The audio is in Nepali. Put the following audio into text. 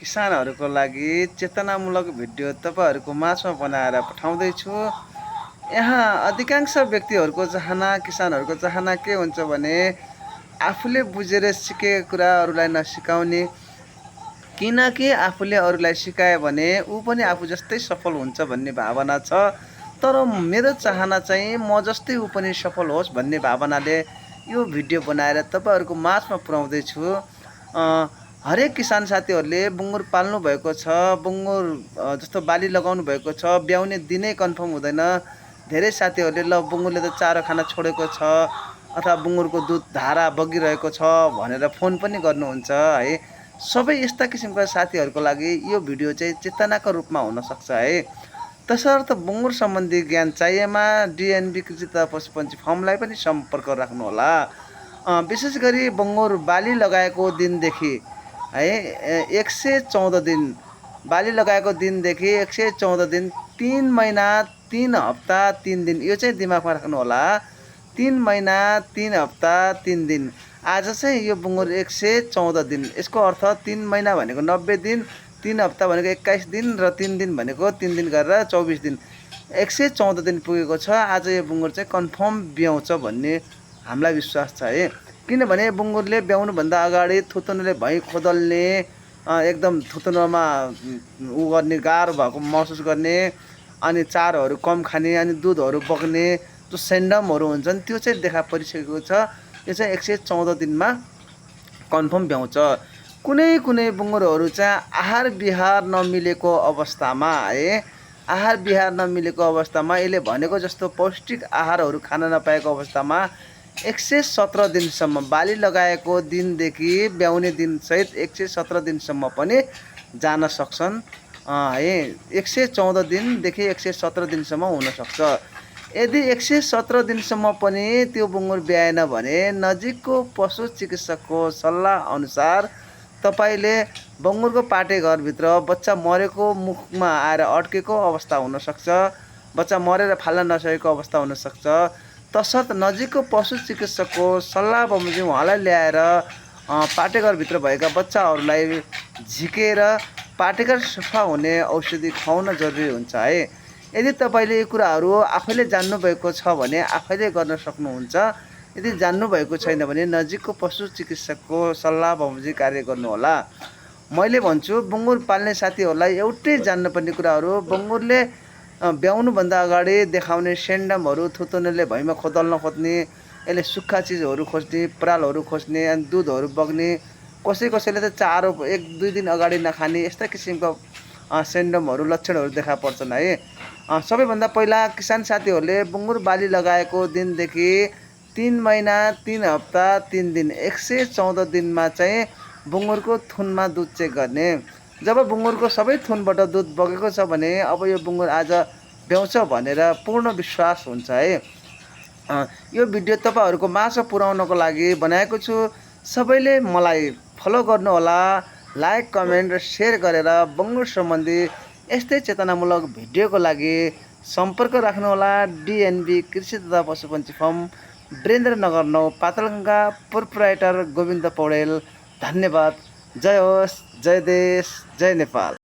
किसानहरूको लागि चेतनामूलक भिडियो तपाईँहरूको माझमा बनाएर पठाउँदैछु। यहाँ अधिकांश व्यक्तिहरूको चाहना, किसानहरूको चाहना के हुन्छ भने आफूले बुझेर सिकेको कुरा अरूलाई नसिकाउने, किनकि आफूले अरूलाई सिकायो भने ऊ पनि आफू जस्तै सफल हुन्छ भन्ने भावना छ। तर मेरो चाहना चाहिँ म जस्तै ऊ पनि सफल होस् भन्ने भावनाले यो भिडियो बनाएर तपाईँहरूको माझमा पुर्याउँदैछु। हरेक किसान साथीहरूले बुङ्गुर पाल्नु भएको छ, बुङ्गुर जस्तो बाली लगाउनु भएको छ, ब्याउने दिनै कन्फर्म हुँदैन। धेरै साथीहरूले ल बुङ्गुरले त चारो खान छोडेको छ अथवा बुङ्गुरको दुध धारा बगिरहेको छ भनेर फोन पनि गर्नुहुन्छ है। सबै यस्ता किसिमका साथीहरूको लागि यो भिडियो चाहिँ चेतनाको रूपमा हुनसक्छ है। तसर्थ बुङ्गुर सम्बन्धी ज्ञान चाहिएमा डिएनबी कृषि तथा पशुपन्छी फार्मलाई पनि सम्पर्क राख्नुहोला। विशेष गरी बुङ्गुर बाली लगाएको दिनदेखि है 114 दिन, बाली लगाएको दिनदेखि 114 दिन, 3 महिना 3 हप्ता 3 दिन, यो चाहिँ दिमागमा राख्नु होला। 3 महिना 3 हप्ता 3 दिन। आज चाहिँ यो बुङ्गुर 114 दिन, यसको अर्थ 3 महिना भनेको 90 दिन, 3 हप्ता भनेको 21 दिन र 3 दिन भनेको 3 दिन गरेर 24 दिन, 114 दिन पुगेको छ। आज यो बुङ्गुर चाहिँ कन्फर्म ब्याउँछ भन्ने हामीलाई विश्वास छ है। किनभने बुङ्गुरले ब्याउनुभन्दा अगाडि थुतुनले भैँ खोदल्ने, एकदम थुतुनमा उ गर्ने, गाह्रो भएको महसुस गर्ने, अनि चारोहरू कम खाने, अनि दुधहरू बग्ने जो सेन्डमहरू हुन्छन् त्यो चाहिँ देखा परिसकेको छ। यो चाहिँ 114 दिनमा कन्फर्म ब्याउँछ। कुनै कुनै बुङ्गुरहरू चाहिँ आहार विहार नमिलेको अवस्थामा है, आहार विहार नमिलेको अवस्थामा, यसले भनेको जस्तो पौष्टिक आहारहरू खान नपाएको अवस्थामा 117 दिनसम्म, बाली लगाएको दिनदेखि ब्याउने दिनसहित 117 दिनसम्म पनि जान सक्छन् है। 114 दिनदेखि 117 दिनसम्म हुनसक्छ। यदि 117 दिनसम्म पनि त्यो बुङ्गुर ब्याएन भने नजिकको पशु चिकित्सकको सल्लाह अनुसार तपाईँले बुङ्गुरको पाटेघरभित्र बच्चा मरेको मुखमा आएर अड्केको अवस्था हुनसक्छ, बच्चा मरेर फाल्न नसकेको अवस्था हुनसक्छ। तसर्थ नजिकको पशु चिकित्सकको सल्लाह बमोजिम उहाँलाई ल्याएर पाटेघरभित्र भएका बच्चाहरूलाई झिकेर पाटेघर सफा हुने औषधि खुवाउन जरुरी हुन्छ है। यदि तपाईँले यो कुराहरू आफैले जान्नुभएको छ भने आफैले गर्न सक्नुहुन्छ। यदि जान्नुभएको छैन भने नजिकको पशु चिकित्सकको सल्लाह बमोजिम कार्य गर्नुहोला। मैले भन्छु बुङ्गुर पाल्ने साथीहरूलाई एउटै जान्नुपर्ने कुराहरू, बुङ्गुरले ब्याउनुभन्दा अगाडि देखाउने सेन्डमहरू, थुतुनले भैँमा खोदल्न खोज्ने, यसले सुक्खा चिजहरू खोज्ने, परालहरू खोज्ने, अनि दुधहरू बग्ने, कसैले त चारो 1-2 दिन अगाडि नखाने, यस्ता किसिमका सेन्डमहरू, लक्षणहरू देखा पर्छन् है। सबैभन्दा पहिला किसान साथीहरूले बुङ्गुर बाली लगाएको दिनदेखि 3 महिना 3 हप्ता 3 दिन, 114 दिनमा चाहिँ बुङ्गुरको थुनमा दुध चेक गर्ने। जब बुङ्गुरको सबै थुनबाट दुध बगेको छ भने अब यो बुङ्गुर आज ब्याउँछ भनेर पूर्ण विश्वास हुन्छ है। यो भिडियो तपाईँहरूको माझमा पुर्याउनको लागि बनाएको छु। सबैले मलाई फलो गर्नुहोला, लाइक, कमेन्ट र सेयर गरेर बुङ्गुर सम्बन्धी यस्तै चेतनामूलक भिडियोको लागि सम्पर्क राख्नुहोला। डिएनबी कृषि तथा पशुपन्छी फार्म, वीरेन्द्रनगर 9, पातलगङ्गा, प्रोप्राइटर गोविन्द पौडेल। धन्यवाद। जय होस्, जय देश, जय नेपाल।